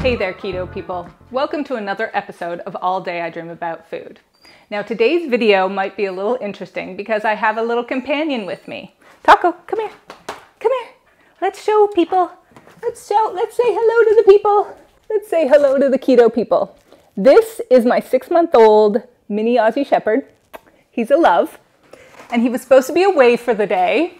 Hey there, keto people. Welcome to another episode of All Day I Dream About Food. Now today's video might be a little interesting because I have a little companion with me. Taco, come here. Come here. Let's show people. Let's say hello to the people. Let's say hello to the keto people. This is my 6-month-old mini Aussie Shepherd. He's a love. And he was supposed to be away for the day.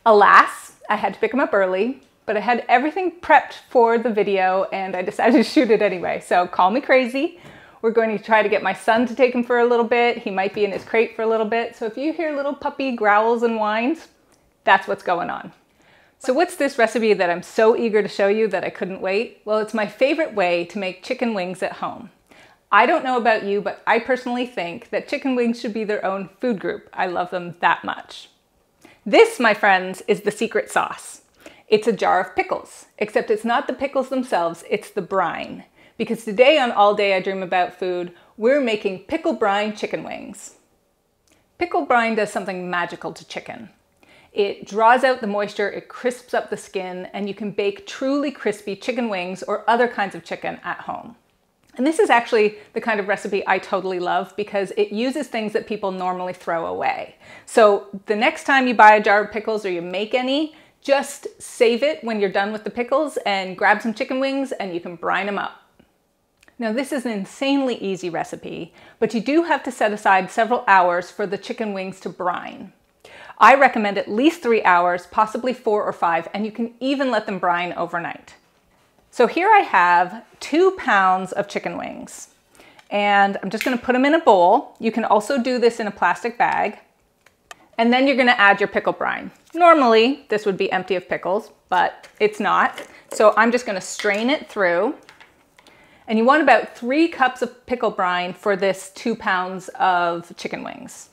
Alas, I had to pick him up early, but I had everything prepped for the video and I decided to shoot it anyway. So call me crazy. We're going to try to get my son to take him for a little bit. He might be in his crate for a little bit. So if you hear little puppy growls and whines, that's what's going on. So what's this recipe that I'm so eager to show you that I couldn't wait? Well, it's my favorite way to make chicken wings at home. I don't know about you, but I personally think that chicken wings should be their own food group. I love them that much. This, my friends, is the secret sauce. It's a jar of pickles, except it's not the pickles themselves, it's the brine. Because today on All Day I Dream About Food, we're making pickle-brined chicken wings. Pickle-brined does something magical to chicken. It draws out the moisture, it crisps up the skin, and you can bake truly crispy chicken wings or other kinds of chicken at home. And this is actually the kind of recipe I totally love because it uses things that people normally throw away. So the next time you buy a jar of pickles or you make any, just save it when you're done with the pickles and grab some chicken wings and you can brine them up. Now this is an insanely easy recipe, but you do have to set aside several hours for the chicken wings to brine. I recommend at least 3 hours, possibly 4 or 5, and you can even let them brine overnight. So here I have 2 pounds of chicken wings, and I'm just gonna put them in a bowl. You can also do this in a plastic bag, and then you're gonna add your pickle brine. Normally, this would be empty of pickles, but it's not. So I'm just gonna strain it through, and you want about 3 cups of pickle brine for this 2 pounds of chicken wings.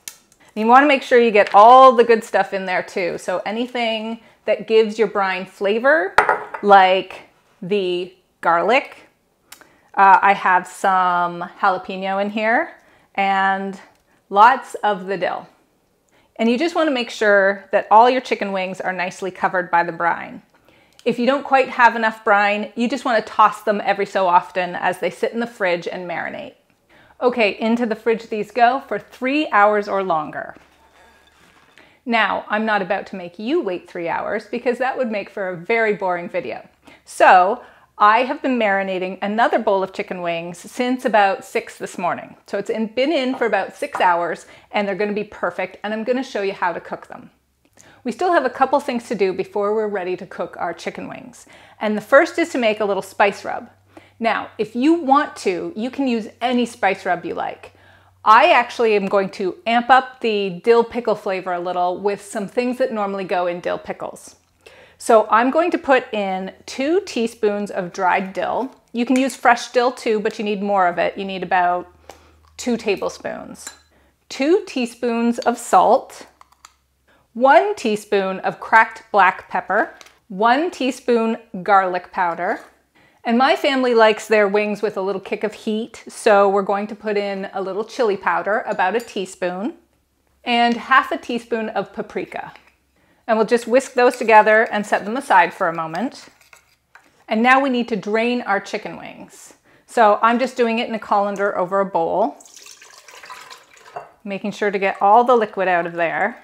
You want to make sure you get all the good stuff in there too. So anything that gives your brine flavor, like the garlic. I have some jalapeno in here and lots of the dill. And you just want to make sure that all your chicken wings are nicely covered by the brine. If you don't quite have enough brine, you just want to toss them every so often as they sit in the fridge and marinate. Okay, into the fridge these go for 3 hours or longer. Now, I'm not about to make you wait 3 hours because that would make for a very boring video. So I have been marinating another bowl of chicken wings since about 6 this morning. So it's been in for about 6 hours and they're gonna be perfect and I'm gonna show you how to cook them. We still have a couple things to do before we're ready to cook our chicken wings. And the first is to make a little spice rub. Now, if you want to, you can use any spice rub you like. I actually am going to amp up the dill pickle flavor a little with some things that normally go in dill pickles. So I'm going to put in 2 teaspoons of dried dill. You can use fresh dill too, but you need more of it. You need about 2 tablespoons. 2 teaspoons of salt, 1 teaspoon of cracked black pepper, 1 teaspoon garlic powder. And my family likes their wings with a little kick of heat, so we're going to put in a little chili powder, about 1 teaspoon, and half a teaspoon of paprika. And we'll just whisk those together and set them aside for a moment. And now we need to drain our chicken wings. So I'm just doing it in a colander over a bowl, making sure to get all the liquid out of there.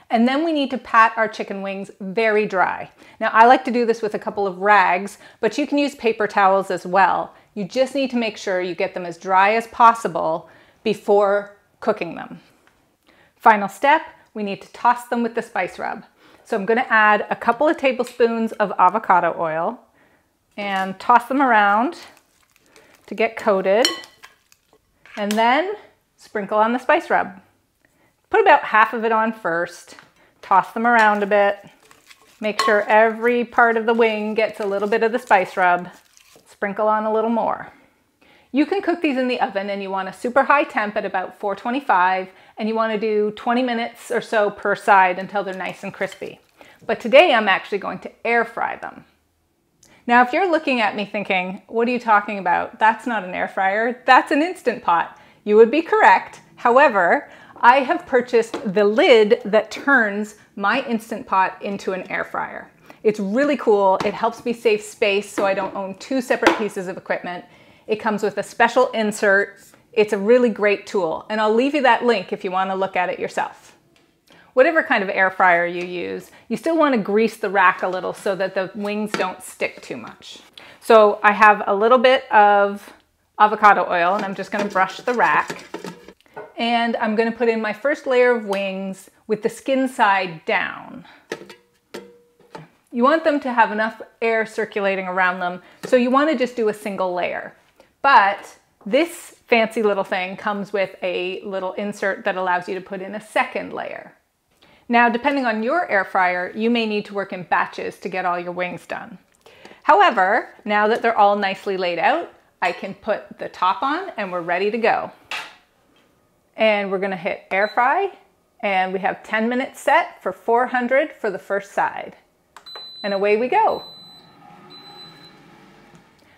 And then we need to pat our chicken wings very dry. Now I like to do this with a couple of rags, but you can use paper towels as well. You just need to make sure you get them as dry as possible before cooking them. Final step, we need to toss them with the spice rub. So I'm gonna add a couple of tablespoons of avocado oil and toss them around to get coated. And then sprinkle on the spice rub. Put about half of it on first, toss them around a bit, make sure every part of the wing gets a little bit of the spice rub, sprinkle on a little more. You can cook these in the oven and you want a super high temp at about 425 and you want to do 20 minutes or so per side until they're nice and crispy. But today I'm actually going to air fry them. Now if you're looking at me thinking, what are you talking about? That's not an air fryer, that's an Instant Pot. You would be correct. However, I have purchased the lid that turns my Instant Pot into an air fryer. It's really cool. It helps me save space so I don't own two separate pieces of equipment. It comes with a special insert. It's a really great tool, and I'll leave you that link if you want to look at it yourself. Whatever kind of air fryer you use, you still want to grease the rack a little so that the wings don't stick too much. So I have a little bit of avocado oil, and I'm just going to brush the rack. And I'm going to put in my first layer of wings with the skin side down. You want them to have enough air circulating around them, so you want to just do a single layer. But this fancy little thing comes with a little insert that allows you to put in a second layer. Now, depending on your air fryer, you may need to work in batches to get all your wings done. However, now that they're all nicely laid out, I can put the top on and we're ready to go. And we're gonna hit air fry, and we have 10 minutes set for 400 for the first side. And away we go.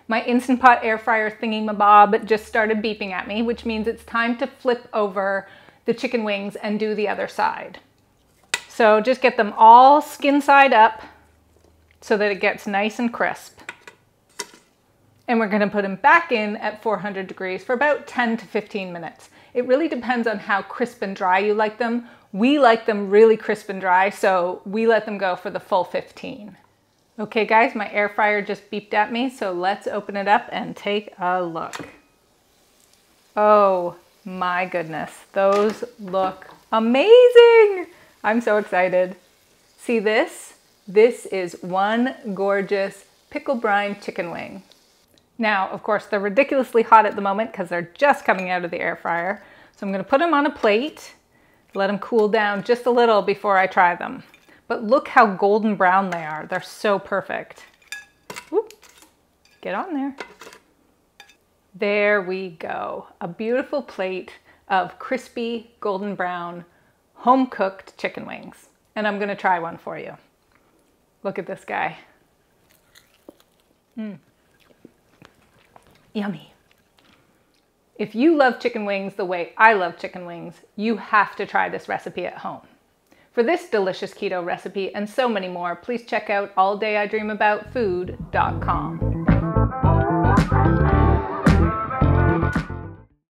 My Instant Pot air fryer thingy-mabob just started beeping at me, which means it's time to flip over the chicken wings and do the other side. So just get them all skin side up so that it gets nice and crisp. And we're gonna put them back in at 400 degrees for about 10 to 15 minutes. It really depends on how crisp and dry you like them. We like them really crisp and dry, so we let them go for the full 15. Okay guys, my air fryer just beeped at me, so let's open it up and take a look. Oh my goodness, those look amazing! I'm so excited. See this? This is one gorgeous pickle-brined chicken wing. Now, of course, they're ridiculously hot at the moment because they're just coming out of the air fryer. So I'm going to put them on a plate, let them cool down just a little before I try them. But look how golden brown they are. They're so perfect. Whoop. Get on there. There we go. A beautiful plate of crispy golden brown home-cooked chicken wings. And I'm going to try one for you. Look at this guy. Yummy. If you love chicken wings the way I love chicken wings, you have to try this recipe at home. For this delicious keto recipe and so many more, please check out alldayidreamaboutfood.com.